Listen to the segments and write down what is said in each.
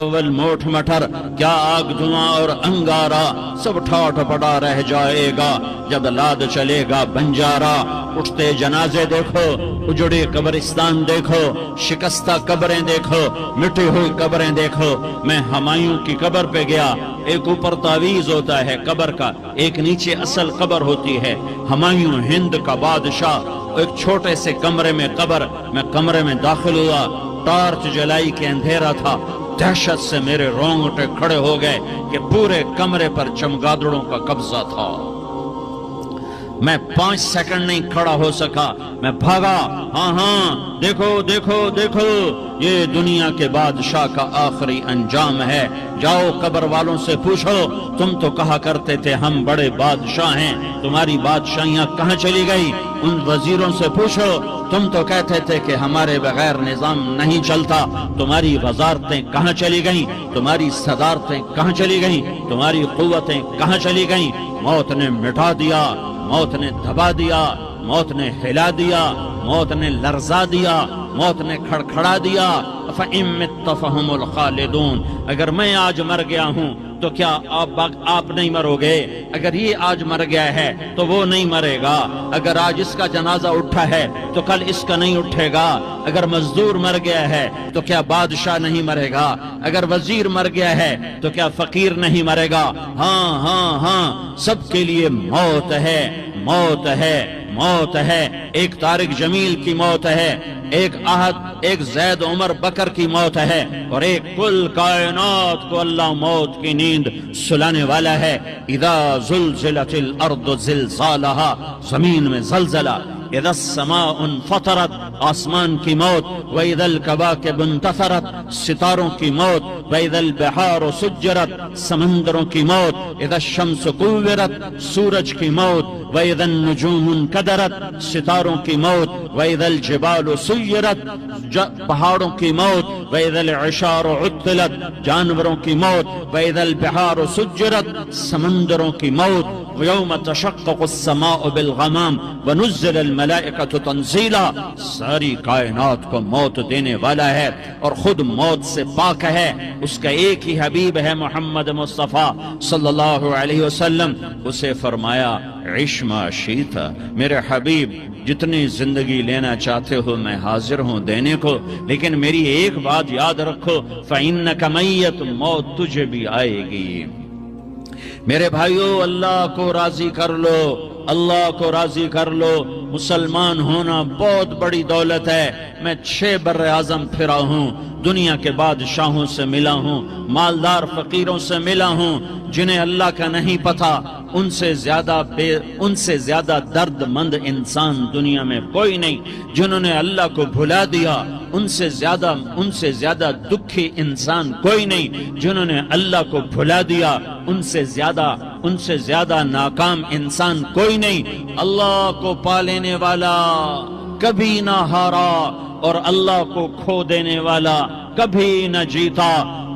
اول موٹ مٹر کیا آگ دھواں اور انگارا سب ٹھاٹ پڑا رہ جائے گا جب لاد چلے گا بنجارا۔ اٹھتے جنازے دیکھو، اجڑے قبرستان دیکھو، شکستہ قبریں دیکھو، مٹی ہوئی قبریں دیکھو۔ میں ہمایوں کی قبر پہ گیا، ایک اوپر تعویذ ہوتا ہے قبر کا، ایک نیچے اصل قبر ہوتی ہے۔ ہمایوں ہند کا بادشاہ، ایک چھوٹے سے کمرے میں قبر، میں کمرے میں داخل ہوا، ٹارچ جلائی کے اندھیرا تھا۔ دہشت سے میرے رونگٹے کھڑے ہو گئے کہ پورے کمرے پر چمگادڑوں کا قبضہ تھا۔ میں 5 سیکنڈ نہیں کھڑا ہو سکا، میں بھاگا۔ ہاں دیکھو دیکھو دیکھو، یہ دنیا کے بادشاہ کا آخری انجام ہے۔ جاؤ قبر والوں سے پوچھو، تم تو کہا کرتے تھے ہم بڑے بادشاہ ہیں، تمہاری بادشاہیاں کہاں چلی گئی؟ ان وزیروں سے پوچھو، تم تو کہتے تھے کہ ہمارے بغیر نظام نہیں چلتا، تمہاری وزارتیں کہاں چلی گئیں؟ تمہاری صدارتیں کہاں چلی گئیں؟ تمہاری قوتیں کہاں چلی گئیں؟ موت نے مٹا دیا، موت نے دبا دیا، موت نے ہلا دیا، موت نے لرزا دیا، موت نے کھڑکھڑا دیا۔ فَإِن مِتَّ فَهُمُ الْخَالِدُونَ، اگر میں آج مر گیا ہوں تو کیا آپ نہیں مرو گے؟ اگر یہ آج مر گیا ہے تو وہ نہیں مرے گا۔ اگر آج اس کا جنازہ اٹھا ہے تو کل اس کا نہیں اٹھے گا۔ اگر مزدور مر گیا ہے تو کیا بادشاہ نہیں مرے گا؟ اگر وزیر مر گیا ہے تو کیا فقیر نہیں مرے گا؟ ہاں ہاں ہاں، سب کے لیے موت ہے، موت ہے، موت ہے۔ ایک طارق جمیل کی موت ہے، ایک احد، ایک زید عمر بکر کی موت ہے، اور ایک کل کائنات کو اللہ موت کی نیند سلانے والا ہے۔ اذا زلزلت الارض زلزالہا، زمین میں زلزلہ، اذا السماء انفطرت، آسمان کی موت، واذا الکواکب انتثرت، ستاروں کی موت، واذا البحار سجرت، سمندروں کی موت، اذا الشمس کورت، سورج کی موت، واذا النجوم انکدرت، ستاروں کی موت، واذا الجبال سیرت، پہاڑوں کی موت، واذا العشار عطلت، جانوروں کی موت، واذا البحار سجرت، سمندروں کی موت، ویوم تشقق السماء بالغمام ونزل الملائکۃ تنزیلا، ساری کائنات کو موت دینے والا ہے اور خود موت سے پاک ہے۔ اس کا ایک ہی حبیب ہے محمد مصطفیٰ صلی اللہ علیہ وسلم۔ اسے فرمایا عش ما شئت، میرے حبیب جتنی زندگی لینا چاہتے ہو میں حاضر ہوں دینے کو، لیکن میری ایک بات یاد رکھو، فإنک میت، موت تجھے بھی آئے گی۔ میرے بھائیو، اللہ کو راضی کر لو، اللہ کو راضی کر لو۔ مسلمان ہونا بہت بڑی دولت ہے۔ میں 6 بر اعظم پھرا ہوں، دنیا کے بادشاہوں سے ملا ہوں، مالدار فقیروں سے ملا ہوں، جنہیں اللہ کا نہیں پتہ، ان سے زیادہ درد مند انسان دنیا میں کوئی نہیں۔ جنہوں نے اللہ کو بھلا دیا، ان سے زیادہ دکھی انسان کوئی نہیں۔ جنہوں نے اللہ کو بھلا دیا، ان سے زیادہ ناکام انسان کوئی نہیں۔ اللہ کو پا لینے والا کبھی نہ ہارا، اور اللہ کو کھو دینے والا کبھی نہ جیتا۔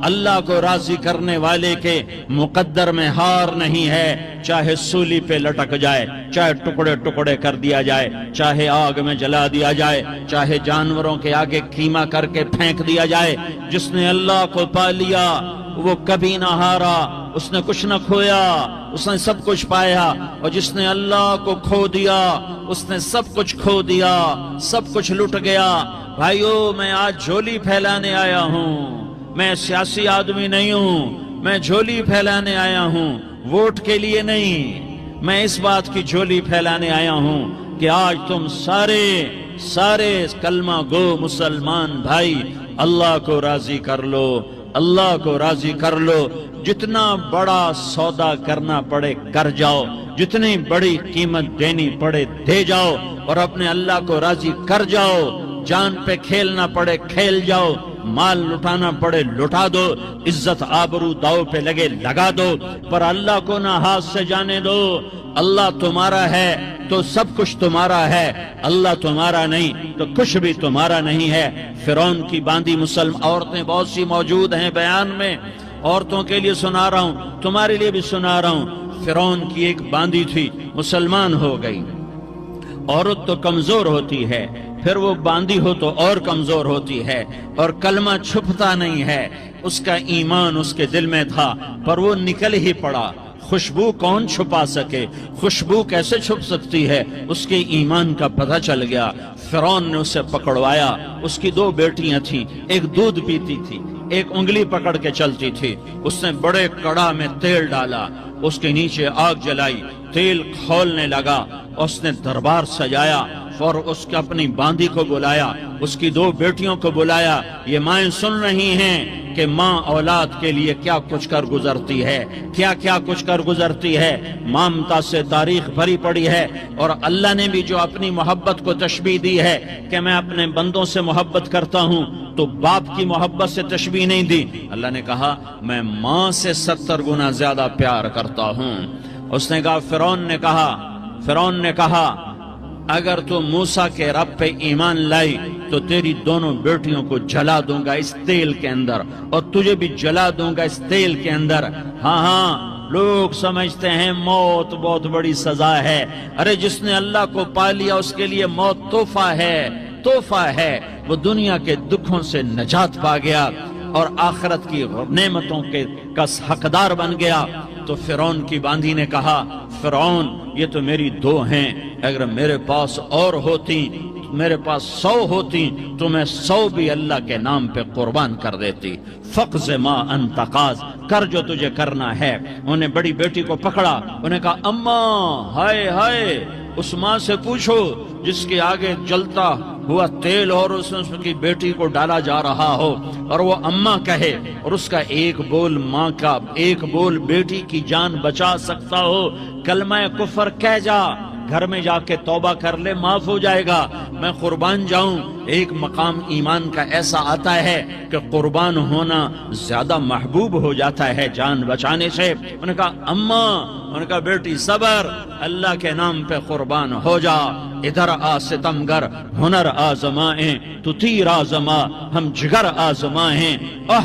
اللہ کو راضی کرنے والے کے مقدر میں ہار نہیں ہے، چاہے سولی پہ لٹک جائے، چاہے ٹکڑے ٹکڑے کر دیا جائے، چاہے آگ میں جلا دیا جائے، چاہے جانوروں کے آگے کیما کر کے پھینک دیا جائے۔ جس نے اللہ کو پا لیا وہ کبھی نہ ہارا، اس نے کچھ نہ کھویا، اس نے سب کچھ پایا۔ اور جس نے اللہ کو کھو دیا اس نے سب کچھ کھو دیا، سب کچھ لٹ گیا۔ بھائیو، میں آج جھولی پھیلانے آیا ہوں، میں سیاسی آدمی نہیں ہوں، میں جھولی پھیلانے آیا ہوں، ووٹ کے لیے نہیں۔ میں اس بات کی جھولی پھیلانے آیا ہوں کہ آج تم سارے کلمہ گو مسلمان بھائی اللہ کو راضی کر لو، اللہ کو راضی کر لو۔ جتنا بڑا سودا کرنا پڑے کر جاؤ، جتنی بڑی قیمت دینی پڑے دے جاؤ، اور اپنے اللہ کو راضی کر جاؤ۔ جان پہ کھیلنا پڑے کھیل جاؤ، مال لٹانا پڑے لٹا دو، عزت آبرو داؤ پہ لگے لگا دو، پر اللہ کو نہ ہاتھ سے جانے دو۔ اللہ تمہارا ہے تو سب کچھ تمہارا ہے، اللہ تمہارا نہیں تو کچھ بھی تمہارا نہیں ہے۔ فرعون کی باندھی مسلم عورتیں بہت سی موجود ہیں بیان میں، عورتوں کے لیے سنا رہا ہوں، تمہارے لیے بھی سنا رہا ہوں۔ فرعون کی ایک باندھی تھی، مسلمان ہو گئی۔ عورت تو کمزور ہوتی ہے، پھر وہ باندھی ہو تو اور کمزور ہوتی ہے، اور کلمہ چھپتا نہیں ہے۔ اس کا ایمان اس کے دل میں تھا پر وہ نکل ہی پڑا۔ خوشبو کون چھپا سکے، خوشبو کیسے چھپ سکتی ہے، اس کے ایمان کا پتہ چل گیا۔ فرعون نے اسے پکڑوایا، اس کی 2 بیٹیاں تھیں، ایک دودھ پیتی تھی، ایک انگلی پکڑ کے چلتی تھی۔ اس نے بڑے کڑا میں تیل ڈالا، اس کے نیچے آگ جلائی، تیل کھولنے لگا، اس نے دربار سجایا اور اس کے اپنی باندی کو بلایا، اس کی 2 بیٹیوں کو بلایا۔ یہ مائیں سن رہی ہیں کہ ماں اولاد کے لیے کیا کچھ کر گزرتی ہے، کیا کچھ کر گزرتی ہے۔ مامتا سے تاریخ بھری پڑی ہے، اور اللہ نے بھی جو اپنی محبت کو تشبیہ دی ہے کہ میں اپنے بندوں سے محبت کرتا ہوں، تو باپ کی محبت سے تشبیہ نہیں دی۔ اللہ نے کہا میں ماں سے 70 گنا زیادہ پیار کرتا ہوں۔ اس نے کہا فرعون نے کہا اگر تو موسیٰ کے رب پہ ایمان لائی تو تیری دونوں بیٹیوں کو جلا دوں گا اس تیل کے اندر، اور تجھے بھی جلا دوں گا اس تیل کے اندر۔ ہاں لوگ سمجھتے ہیں موت بہت بڑی سزا ہے، ارے جس نے اللہ کو پا لیا اس کے لیے موت تحفہ ہے۔ وہ دنیا کے دکھوں سے نجات پا گیا اور آخرت کی نعمتوں کا حقدار بن گیا۔ تو فرعون کی باندھی نے کہا فرعون یہ تو میری 2 ہیں، اگر میرے پاس اور ہوتی، میرے پاس 100 ہوتی تو میں 100 بھی اللہ کے نام پہ قربان کر دیتی۔ فقض ما انت قاض، کر جو تجھے کرنا ہے۔ انہیں بڑی بیٹی کو پکڑا، انہیں کہا اماں ہائے اس ماں سے پوچھو جس کے آگے جلتا ہوا تیل اور اس کی بیٹی کو ڈالا جا رہا ہو اور وہ اماں کہے، اور اس کا ایک بول ماں کا، ایک بول بیٹی کی جان بچا سکتا ہو، کلمہ کفر کہہ جا، گھر میں جا کے توبہ کر لے، معاف ہو جائے گا، میں قربان جاؤں۔ ایک مقام ایمان کا ایسا آتا ہے کہ قربان ہونا زیادہ محبوب ہو جاتا ہے جان بچانے سے۔ انہوں نے کہا اماں، انہوں نے کہا بیٹی صبر، اللہ کے نام پہ قربان ہو جا۔ ادھر آ ستمگر، ہنر آزمائیں تو تیر آزما، ہم جگر آزمائیں،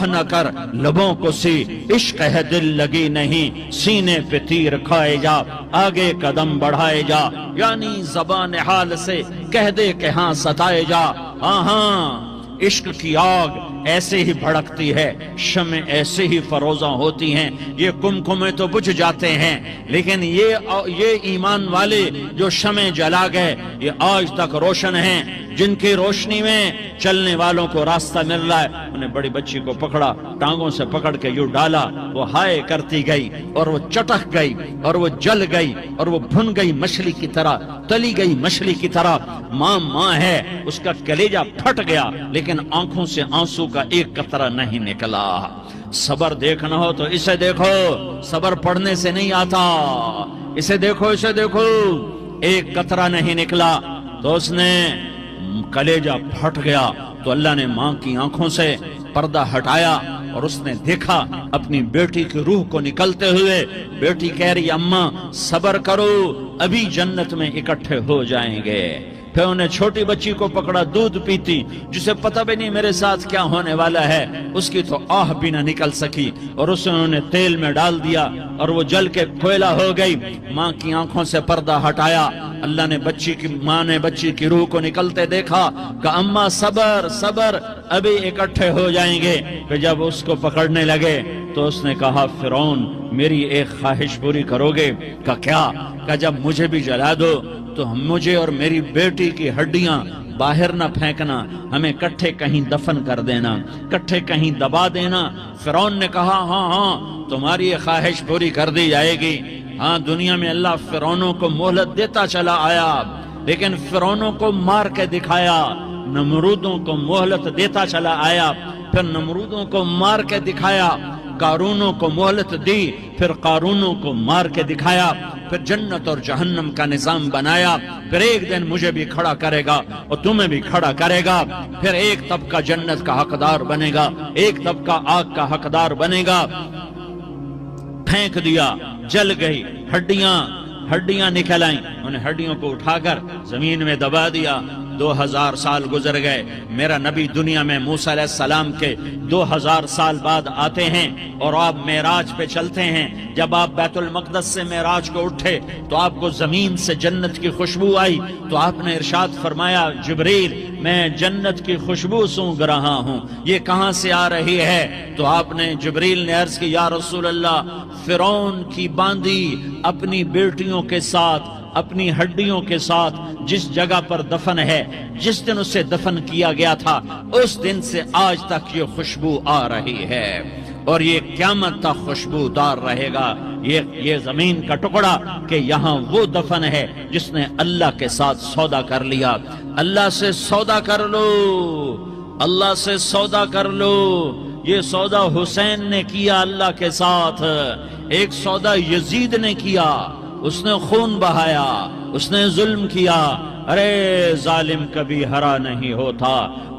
نہ کر لبوں کو سی، عشق ہے دل لگی نہیں، سینے پہ تیر کھائے جا، آگے قدم بڑھائے جا، یعنی زبان حال سے کہہ دے کہ ہاں ستائے جا۔ ہاں عشق کی آگ ایسے ہی بھڑکتی ہے، شمع ایسے ہی فروزاں ہوتی ہیں، یہ کمکمے تو بجھ جاتے ہیں، لیکن یہ ایمان والے جو شمع جلا گئے یہ آج تک روشن ہیں، جن کی روشنی میں چلنے والوں کو راستہ مل رہا ہے۔ انہیں بڑی بچی کو پکڑا، ٹانگوں سے پکڑ کے یوں ڈالا، وہ ہائے کرتی گئی اور وہ چٹک گئی اور وہ جل گئی اور وہ بھن گئی مچھلی کی طرح، تلی گئی مچھلی کی طرح۔ ماں ہے، اس کا کلیجہ پھٹ گیا لیکن آنکھوں سے آنسو کا ایک قطرہ نہیں نکلا۔ صبر دیکھنا ہو تو اسے دیکھو، صبر پڑھنے سے نہیں آتا، اسے دیکھو ایک قطرہ نہیں نکلا تو اس نے کلیجہ پھٹ گیا۔ تو اللہ نے ماں کی آنکھوں سے پردہ ہٹایا اور اس نے دیکھا اپنی بیٹی کی روح کو نکلتے ہوئے۔ بیٹی کہہ رہی اماں صبر کرو، ابھی جنت میں اکٹھے ہو جائیں گے۔ پھر انہیں چھوٹی بچی کو پکڑا، دودھ پیتی، جسے پتہ بھی نہیں میرے ساتھ کیا ہونے والا ہے، اس کی تو آہ بھی نہ نکل سکی، اور اسے انہوں نے تیل میں ڈال دیا اور وہ جل کے کوئلہ ہو گئی۔ ماں کی آنکھوں سے پردہ ہٹایا، اللہ نے ماں نے بچی کی روح کو نکلتے دیکھا کہ اماں صبر ابھی اکٹھے ہو جائیں گے۔ پھر جب اس کو پکڑنے لگے تو اس نے کہا فرعون میری ایک خواہش پوری کرو گے؟ کیا؟ کہ جب مجھے بھی جلا دو تو مجھے اور میری بیٹی کی ہڈیاں باہر نہ پھینکنا، ہمیں کٹھے کہیں دفن کر دینا، کٹھے کہیں دبا دینا۔ فرعون نے کہا ہاں تمہاری یہ خواہش پوری کر دی جائے گی۔ ہاں دنیا میں اللہ فرعونوں کو مہلت دیتا چلا آیا، لیکن فرعونوں کو مار کے دکھایا، نمرودوں کو مہلت دیتا چلا آیا، پھر نمرودوں کو مار کے دکھایا، قارونوں کو مہلت دی، پھر قارونوں کو مار کے دکھایا، پھر جنت اور جہنم کا نظام بنایا۔ پھر ایک دن مجھے بھی کھڑا کرے گا اور تمہیں بھی کھڑا کرے گا، پھر ایک طبقہ جنت کا حقدار بنے گا، ایک طبقہ آگ کا حقدار بنے گا۔ پھینک دیا، جل گئی، ہڈیاں نکل آئیں، انہیں ہڈیوں کو اٹھا کر زمین میں دبا دیا، 2000 سال گزر گئے، میرا نبی دنیا میں موسیٰ علیہ السلام کے 2000 سال بعد آتے ہیں اور آپ معراج پہ چلتے ہیں۔ جب آپ بیت المقدس سے معراج کو اٹھے تو آپ کو زمین سے جنت کی خوشبو آئی، تو آپ نے ارشاد فرمایا جبریل میں جنت کی خوشبو سونگ رہا ہوں، یہ کہاں سے آ رہی ہے؟ تو آپ نے جبریل نے عرض کی یا رسول اللہ، فرعون کی باندی اپنی بیٹیوں کے ساتھ، اپنی ہڈیوں کے ساتھ جس جگہ پر دفن ہے، جس دن اسے دفن کیا گیا تھا، اس دن سے آج تک یہ خوشبو آ رہی ہے اور یہ قیامت تک خوشبودار رہے گا۔ یہ زمین کا ٹکڑا کہ یہاں وہ دفن ہے جس نے اللہ کے ساتھ سودا کر لیا۔ اللہ سے سودا کر لو، اللہ سے سودا کر لو۔ یہ سودا حسین نے کیا اللہ کے ساتھ، ایک سودا یزید نے کیا، اس نے خون بہایا، اس نے ظلم کیا۔ ارے ظالم کبھی ہرا نہیں ہوتا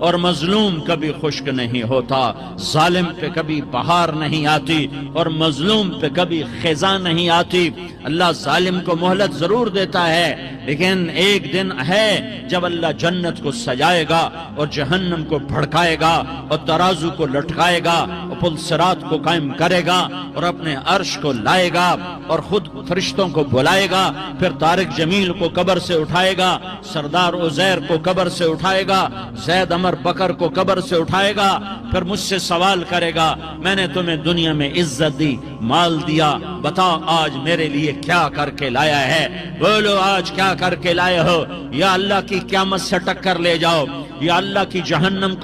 اور مظلوم کبھی خشک نہیں ہوتا، ظالم پہ کبھی بہار نہیں آتی اور مظلوم پہ کبھی خزاں نہیں آتی۔ اللہ ظالم کو مہلت ضرور دیتا ہے، لیکن ایک دن ہے جب اللہ جنت کو سجائے گا اور جہنم کو بھڑکائے گا اور ترازو کو لٹکائے گا اور پل صراط کو قائم کرے گا اور اپنے عرش کو لائے گا اور خود فرشتوں کو بلائے گا، پھر طارق جمیل کو قبر سے اٹھائے گا، سردار عزیر کو قبر سے اٹھائے گا، زید عمر بکر کو قبر سے اٹھائے گا، پھر مجھ سے سوال کرے گا میں نے تمہیں دنیا میں عزت دی، مال دیا، بتا آج میرے لیے کیا کر کے لایا ہے؟ بولو آج کیا کر کے لائے ہو؟ یا اللہ کی قیامت سے ٹکر لے جاؤ، یا اللہ کی جہنم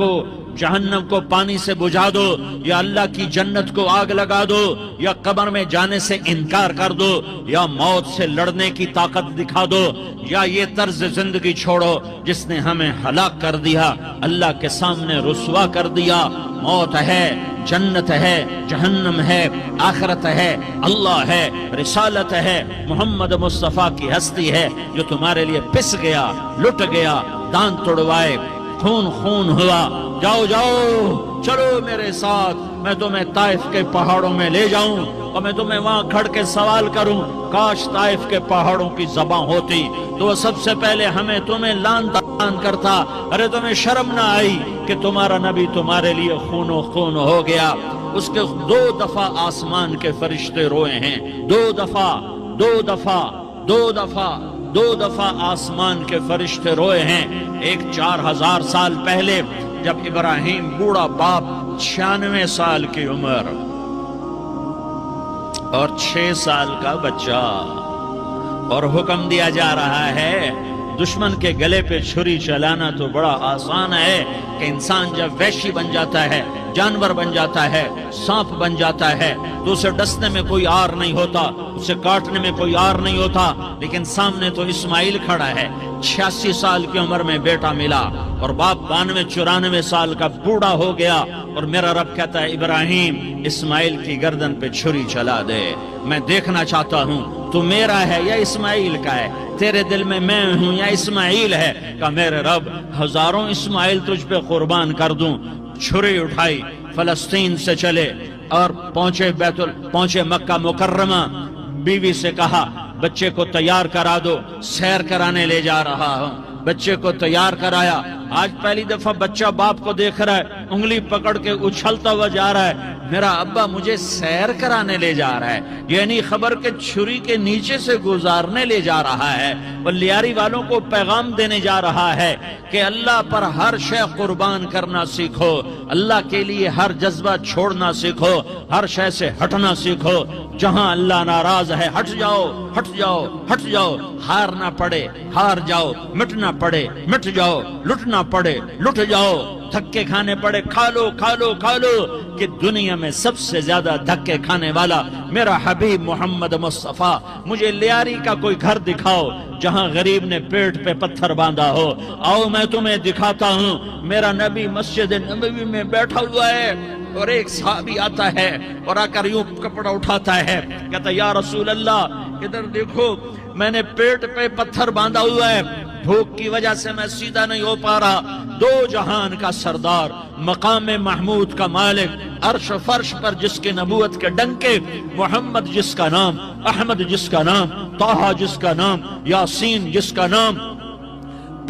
کو پانی سے بجھا دو، یا اللہ کی جنت کو آگ لگا دو، یا قبر میں جانے سے انکار کر دو، یا موت سے لڑنے کی طاقت دکھا دو، یا یہ طرز زندگی چھوڑو جس نے ہمیں ہلاک کر دیا، اللہ کے سامنے رسوا کر دیا۔ موت ہے، جنت ہے، جہنم ہے، آخرت ہے، اللہ ہے، رسالت ہے، محمد مصطفیٰ کی ہستی ہے جو تمہارے لیے پس گیا، لٹ گیا، دانت توڑوائے، خون ہوا۔ جاؤ چلو میرے ساتھ، میں تمہیں طائف کے پہاڑوں میں لے جاؤں اور میں تمہیں وہاں کھڑ کے سوال کروں، کاش طائف کے پہاڑوں کی زبان ہوتی تو وہ سب سے پہلے تمہیں لان کرتا۔ ارے تمہیں شرم نہ آئی کہ تمہارا نبی تمہارے لیے خون و خون ہو گیا؟ اس کے 2 دفعہ آسمان کے فرشتے روئے ہیں، 2 دفعہ آسمان کے فرشتے روئے ہیں۔ ایک 4000 سال پہلے جب ابراہیم بوڑھا باپ، 96 سال کی عمر اور 6 سال کا بچہ، اور حکم دیا جا رہا ہے دشمن کے گلے پہ چھری چلانا تو بڑا آسان ہے کہ انسان جب وحشی بن جاتا ہے، جانور بن جاتا ہے، سانپ بن جاتا ہے تو اسے ڈسنے میں کوئی آر نہیں ہوتا، اسے کاٹنے میں کوئی آر نہیں ہوتا، لیکن سامنے تو اسماعیل کھڑا ہے، 86 سال کی عمر میں بیٹا ملا اور باپ 92-94 سال کا بوڑھا ہو گیا، اور میرا رب کہتا ہے ابراہیم اسماعیل کی گردن پہ چھری چلا دے، میں دیکھنا چاہتا ہوں تو میرا ہے یا اسماعیل کا ہے، تیرے دل میں میں ہوں یا اسماعیل ہے؟ کہ میرے رب ہزاروں اسماعیل تجھ پہ قربان کر دوں۔ چھری اٹھائی، فلسطین سے چلے اور پہنچے مکہ مکرمہ، بیوی سے کہا بچے کو تیار کرا دو، سیر کرانے لے جا رہا ہوں۔ بچے کو تیار کرایا، آج پہلی دفعہ بچہ باپ کو دیکھ رہا ہے، انگلی پکڑ کے اچھلتا ہوا جا رہا ہے، میرا ابا مجھے سیر کرانے لے جا رہا ہے، یعنی خبر کے چھری کے نیچے سے گزارنے لے جا رہا ہے۔ بلیاری والوں کو پیغام دینے جا رہا ہے کہ اللہ پر ہر شے قربان کرنا سیکھو، اللہ کے لیے ہر جذبہ چھوڑنا سیکھو، ہر شے سے ہٹنا سیکھو، جہاں اللہ ناراض ہے ہٹ جاؤ، ہٹ جاؤ، ہٹ جاؤ، ہارنا پڑے ہار جاؤ، مٹنا پڑے مٹ جاؤ، لٹنا پڑے لٹ جاؤ، دھکے کھانے پڑے کھا لو کھا لو کھا لو، کہ دنیا میں سب سے زیادہ دھکے کھانے والا میرا حبیب محمد مصطفیٰ۔ مجھے لیاری کا کوئی گھر دکھاؤ جہاں غریب نے پیٹ پہ پتھر باندھا ہو، آؤ میں تمہیں دکھاتا ہوں۔ میرا نبی مسجد نبوی میں بیٹھا ہوا ہے اور ایک صحابی آتا ہے اور آ کر یوں کپڑا اٹھاتا ہے، کہتا یا رسول اللہ ادھر دیکھو، میں نے پیٹ پہ پتھر باندھا ہوا ہے، بھوک کی وجہ سے میں سیدھا نہیں ہو پا رہا۔ 2 جہان کا سردار، مقام محمود کا مالک، عرش و فرش پر جس کے نبوت کے ڈنکے، محمد جس کا نام، احمد جس کا نام، طٰہٰ جس کا نام، یاسین جس کا نام،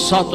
7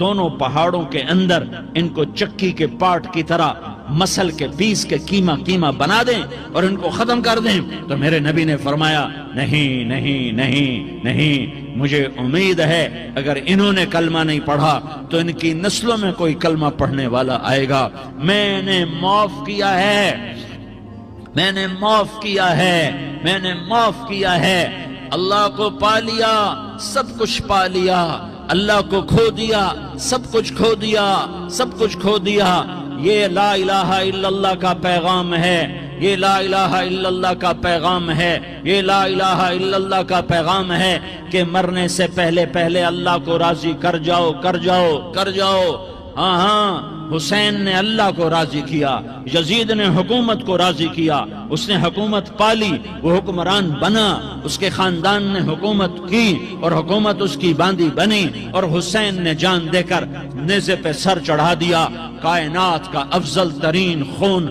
دونوں پہاڑوں کے اندر ان کو چکی کے پاٹ کی طرح مسل کے پیس کے کیما کیما بنا دیں اور ان کو ختم کر دیں. تو میرے نبی نے فرمایا نہیں نہیں نہیں نہیں، مجھے امید ہے اگر انہوں نے کلمہ نہیں پڑھا تو ان کی نسلوں میں کوئی کلمہ پڑھنے والا آئے گا. میں نے معاف کیا ہے، میں نے معاف کیا ہے، میں نے معاف کیا ہے. اللہ کو پا لیا، سب کچھ پا لیا. اللہ کو کھو دیا، سب کچھ کھو دیا، سب کچھ کھو دیا. یہ لا الہ الا اللہ کا پیغام ہے، یہ لا الہ الا اللہ کا پیغام ہے، یہ لا الہ الا اللہ کا پیغام ہے کہ مرنے سے پہلے پہلے اللہ کو راضی کر جاؤ، کر جاؤ، کر جاؤ. ہاں ہاں، حسین نے اللہ کو راضی کیا، یزید نے حکومت کو راضی کیا، اس نے حکومت پالی، وہ حکمران بنا، اس کے خاندان نے حکومت کی اور حکومت اس کی باندھی بنی، اور حسین نے جان دے کر نیزے پہ سر چڑھا دیا. کائنات کا افضل ترین خون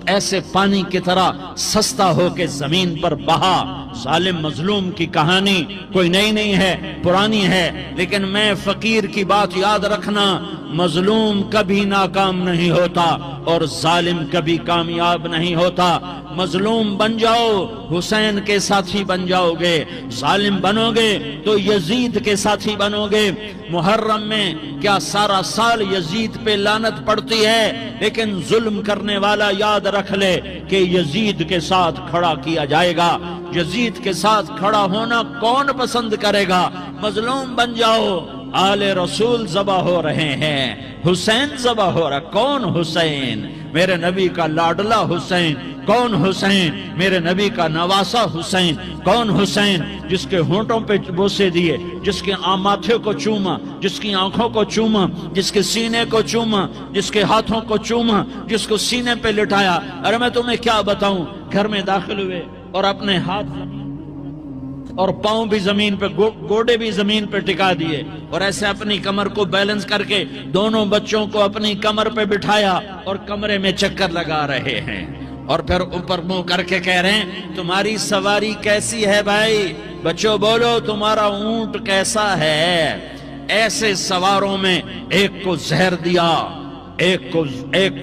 ایسے پانی کی طرح سستا ہو کے زمین پر بہا. ظالم مظلوم کی کہانی کوئی نئی نہیں ہے، پرانی ہے، لیکن میں فقیر کی بات یاد رکھنا، مظلوم کبھی ناکام نہیں ہوتا اور ظالم کبھی کامیاب نہیں ہوتا. مظلوم بن جاؤ، حسین کے ساتھی بن جاؤ گے. ظالم بنو گے تو یزید کے ساتھی بنو گے. محرم میں کیا سارا سال یزید پہ لعنت پڑتی ہے، لیکن ظلم کرنے والا یاد رکھ لے کہ یزید کے ساتھ کھڑا کیا جائے گا. یزید کے ساتھ کھڑا ہونا کون پسند کرے گا؟ مظلوم بن جاؤ. آل رسول ذبح ہو رہے ہیں، حسین ذبح ہو رہا. کون حسین؟ میرے نبی کا لاڈلا حسین. کون حسین؟ میرے نبی کا نواسا حسین. کون حسین؟ جس کے ہونٹوں پہ بوسے دیے، جس کے ماتھے کو چوما، جس کی آنکھوں کو چوما، جس کے سینے کو چوما، جس کے ہاتھوں کو چوما، جس کو سینے پہ لٹایا. ارے میں تمہیں کیا بتاؤں، گھر میں داخل ہوئے اور اپنے ہاتھ اور پاؤں بھی زمین پہ، گوڑے بھی زمین پہ ٹکا دیے، اور ایسے اپنی کمر کو بیلنس کر کے دونوں بچوں کو اپنی کمر پہ بٹھایا اور کمرے میں چکر لگا رہے ہیں. اور پھر اوپر منہ کر کے کہہ رہے ہیں تمہاری سواری کیسی ہے بھائی؟ بچوں بولو تمہارا اونٹ کیسا ہے؟ ایسے سواروں میں ایک کو زہر دیا، ایک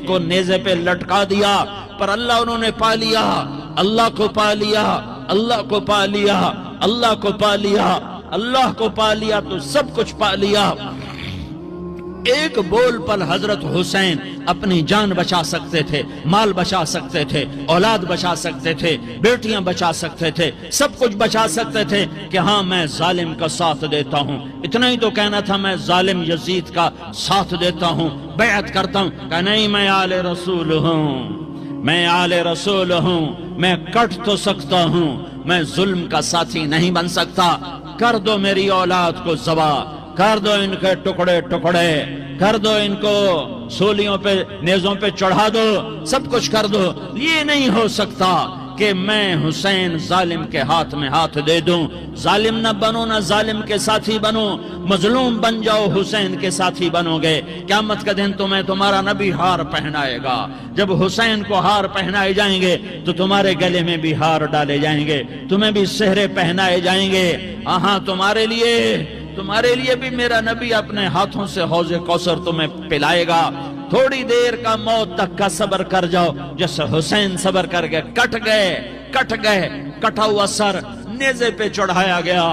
کو نیزے پہ لٹکا دیا، پر اللہ انہوں نے پا لیا، اللہ کو پا لیا، اللہ کو پا لیا، اللہ کو پا لیا، اللہ کو پا لیا تو سب کچھ پا لیا. ایک بول پر حضرت حسین اپنی جان بچا سکتے تھے، مال بچا سکتے تھے، اولاد بچا سکتے تھے، بیٹیاں بچا سکتے تھے، سب کچھ بچا سکتے تھے کہ ہاں میں ظالم کا ساتھ دیتا ہوں. اتنا ہی تو کہنا تھا میں ظالم یزید کا ساتھ دیتا ہوں، بیعت کرتا ہوں. کہ نہیں، میں آل رسول ہوں، میں آل رسول ہوں، میں کٹ تو سکتا ہوں، میں ظلم کا ساتھی نہیں بن سکتا. کر دو میری اولاد کو ذبح، کر دو ان کے ٹکڑے ٹکڑے، کر دو ان کو سولیوں پہ نیزوں پہ چڑھا دو، سب کچھ کر دو. یہ نہیں ہو سکتا کہ میں حسین ظالم کے ہاتھ میں ہاتھ دے دوں. ظالم نہ بنو، نہ ظالم کے ساتھی بنو. مظلوم بن جاؤ، حسین کے ساتھی بنو گے. قیامت کا دن تمہیں تمہارا نبی ہار پہنائے گا. جب حسین کو ہار پہنائے جائیں گے تو تمہارے گلے میں بھی ہار ڈالے جائیں گے، تمہیں بھی سہرے پہنائے جائیں گے. ہاں تمہارے لیے بھی میرا نبی اپنے ہاتھوں سے حوض کوثر تمہیں پلائے گا. تھوڑی دیر کا موت تک کا صبر کر جاؤ جیسے حسین صبر کر گئے. کٹ گئے، کٹا ہوا سر نیزے پہ چڑھایا گیا.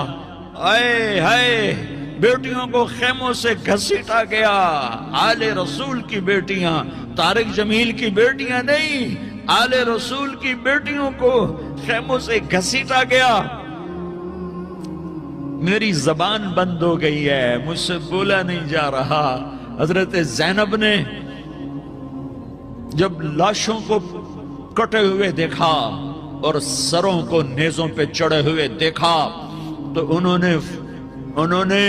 اے ہائے، بیٹیوں کو خیموں سے گھسیٹا گیا. آل رسول کی بیٹیاں، طارق جمیل کی بیٹیاں نہیں، آل رسول کی بیٹیوں کو خیموں سے گھسیٹا گیا. میری زبان بند ہو گئی ہے، مجھ سے بولا نہیں جا رہا. حضرت زینب نے جب لاشوں کو کٹے ہوئے دیکھا اور سروں کو نیزوں پہ چڑھے ہوئے دیکھا تو انہوں نے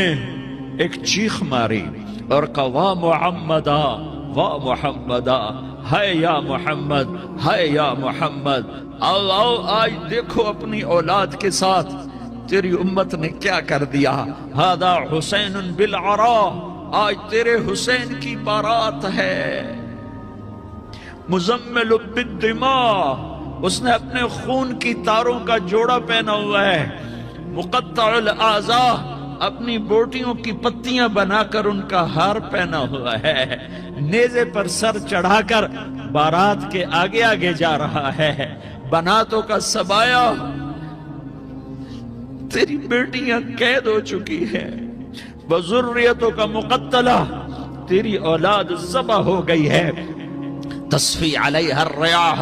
ایک چیخ ماری اور کہا واہ محمدہ، واہ محمدہ، ہائے یا محمد، ہائے یا محمد. آؤ آج دیکھو اپنی اولاد کے ساتھ تیری امت نے کیا کر دیا. ہذا حسین بالعراء، آج تیرے حسین کی بارات ہے. مزمل بالدماء، اس نے اپنے خون کی تاروں کا جوڑا پہنا ہوا ہے. مقطع الاعضاء، اپنی بوٹیوں کی پتیاں بنا کر ان کا ہار پہنا ہوا ہے، نیزے پر سر چڑھا کر بارات کے آگے آگے جا رہا ہے۔ بناتوں کا سبایا، تیری بیٹیاں قید ہو چکی ہیں، بذریتوں کا مقتلہ، تیری اولاد ذبح ہو گئی ہے۔ تصفی علیہ الریاح،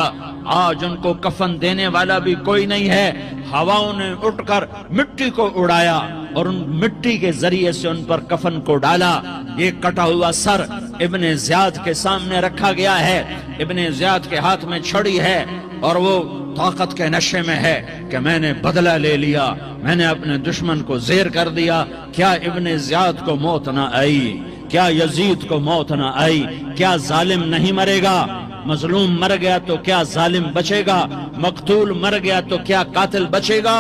آج ان کو کفن دینے والا بھی کوئی نہیں ہے۔ ہواؤں نے اٹھ کر مٹی کو اڑایا اور ان مٹی کے ذریعے سے ان پر کفن کو ڈالا۔ یہ کٹا ہوا سر ابن زیاد کے سامنے رکھا گیا ہے، ابن زیاد کے ہاتھ میں چھڑی ہے اور وہ طاقت کے نشے میں ہے کہ میں نے بدلہ لے لیا، میں نے اپنے دشمن کو زیر کر دیا۔ کیا ابن زیاد کو موت نہ آئی؟ کیا یزید کو موت نہ آئی؟ کیا ظالم نہیں مرے گا؟ مظلوم مر گیا تو کیا ظالم بچے گا؟ مقتول مر گیا تو کیا قاتل بچے گا؟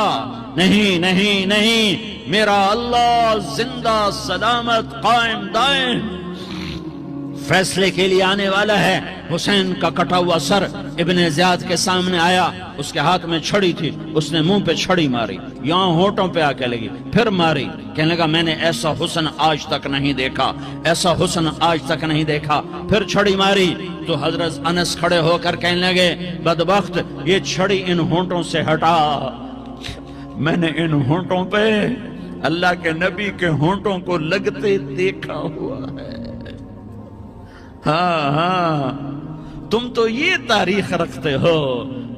نہیں نہیں نہیں، میرا اللہ زندہ سلامت قائم دائم فیصلے کے لیے آنے والا ہے۔ حسین کا کٹا ہوا سر ابن زیاد کے سامنے آیا، اس کے ہاتھ میں چھڑی تھی، اس نے منہ پہ چھڑی ماری، یہاں ہونٹوں پہ آ کے لگی، پھر ماری، کہنے لگا میں نے ایسا حسن آج تک نہیں دیکھا، ایسا حسن آج تک نہیں دیکھا، پھر چھڑی ماری تو حضرت انس کھڑے ہو کر کہنے لگے بدبخت، یہ چھڑی ان ہونٹوں سے ہٹا، میں نے ان ہونٹوں پہ اللہ کے نبی کے ہونٹوں کو لگتے دیکھا ہوا ہے۔ ہاں ہاں، تم تو یہ تاریخ رکھتے ہو،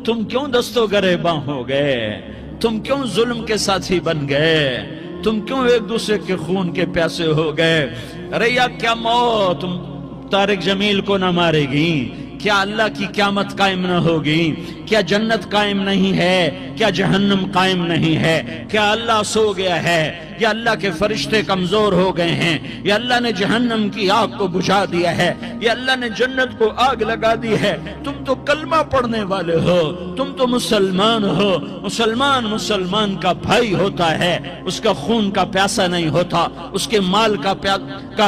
تم کیوں دستو گریباں ہو گئے؟ تم کیوں ظلم کے ساتھی بن گئے؟ تم کیوں ایک دوسرے کے خون کے پیاسے ہو گئے؟ ارے یا کیا موت طارق جمیل کو نہ مارے گی؟ کیا اللہ کی قیامت قائم نہ ہوگی؟ کیا جنت قائم نہیں ہے؟ کیا جہنم قائم نہیں ہے؟ کیا اللہ سو گیا ہے؟ یا اللہ کے فرشتے کمزور ہو گئے ہیں؟ یا اللہ نے جہنم کی آگ کو بجھا دیا ہے؟ یا اللہ نے جنت کو آگ لگا دی ہے؟ تم تو کلمہ پڑھنے والے ہو، تم تو مسلمان ہو۔ مسلمان مسلمان کا بھائی ہوتا ہے، اس کا خون کا پیاسا نہیں ہوتا، اس کے مال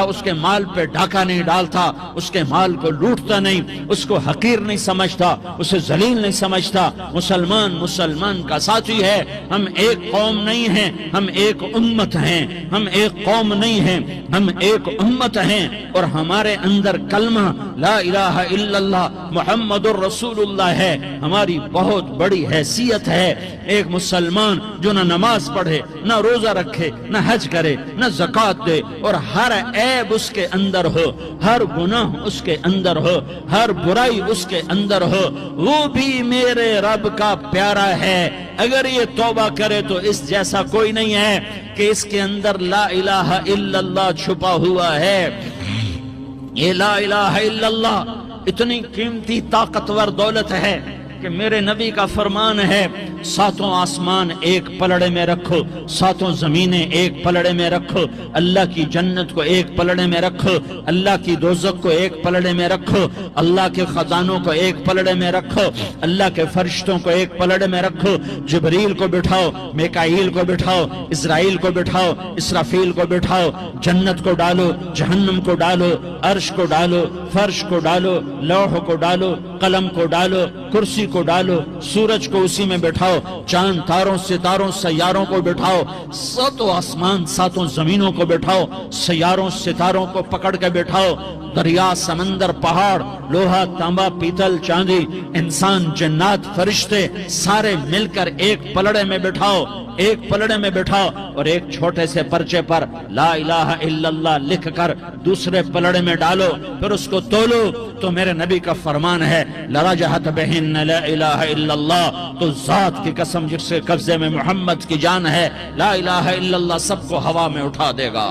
اس کے مال پہ ڈاکہ نہیں ڈالتا، اس کے مال کو لوٹتا نہیں، اس کو حقیر نہیں سمجھتا، اسے ذلیل نہیں سمجھتا۔ مسلمان مسلمان کا ساتھی ہے۔ ہم ایک قوم نہیں ہیں، ہم ایک امت ہیں، ہم ایک قوم نہیں ہیں، ہم ایک امت ہیں، اور ہمارے اندر کلمہ لا الہ الا اللہ محمد الرسول اللہ ہے، ہماری بہت بڑی حیثیت ہے۔ ایک مسلمان جو نہ نماز پڑھے، نہ روزہ رکھے، نہ حج کرے، نہ زکوٰۃ دے، اور ہر عیب اس کے اندر ہو، ہر گناہ اس کے اندر ہو، ہر برائی اس کے اندر ہو، وہ بھی میرے رب کا پیارا ہے۔ اگر یہ توبہ کرے تو اس جیسا کوئی نہیں ہے کہ اس کے اندر لا الہ الا اللہ چھپا ہوا ہے۔ یہ لا الہ الا اللہ اتنی قیمتی طاقتور دولت ہے کہ میرے نبی کا فرمان ہے، ساتوں آسمان ایک پلڑے میں رکھو، ساتوں زمینیں ایک پلڑے میں رکھو، اللہ کی جنت کو ایک پلڑے میں رکھو، اللہ کی دوزخ کو ایک پلڑے میں رکھو، اللہ کے خزانوں کو ایک پلڑے میں رکھو، اللہ کے فرشتوں کو ایک پلڑے میں رکھو، جبریل کو بٹھاؤ، میکائیل کو بٹھاؤ، اسرائیل کو بٹھاؤ، اسرافیل کو بٹھاؤ، جنت کو ڈالو، جہنم کو ڈالو، عرش کو ڈالو، فرش کو ڈالو، لوح کو ڈالو، قلم کو ڈالو، کرسی کو ڈالو، سورج کو اسی میں بٹھاؤ، چاند تاروں ستاروں سیاروں کو بٹھاؤ، ساتوں آسمان ساتوں زمینوں کو بٹھاؤ، سیاروں ستاروں کو پکڑ کے بٹھاؤ، دریا سمندر پہاڑ لوہا تانبا پیتل چاندی انسان جنات فرشتے سارے مل کر ایک پلڑے میں بٹھاؤ، ایک پلڑے میں بٹھاؤ، اور ایک چھوٹے سے پرچے پر لا الہ الا اللہ لکھ کر دوسرے پلڑے میں ڈالو، پھر اس کو تولو تو میرے نبی کا فرمان ہے لرجحت بہن لا الہ الا اللہ، تو ذات کی قسم جس سے قبضے میں محمد کی جان ہے، لا الہ الا اللہ سب کو ہوا میں اٹھا دے گا۔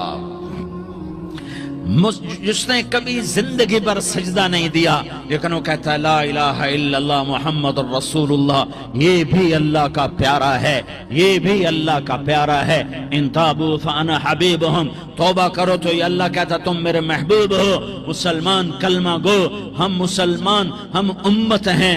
جس نے کبھی زندگی پر سجدہ نہیں دیا لیکن وہ کہتا ہے لا الہ الا اللہ محمد الرسول اللہ، یہ بھی اللہ کا پیارا ہے، یہ بھی اللہ کا پیارا ہے۔ ان تابوا فانا حبیبہم، توبہ کرو تو یہ اللہ کہتا تم میرے محبوب ہو۔ مسلمان کلمہ گو، ہم مسلمان، ہم امت ہیں،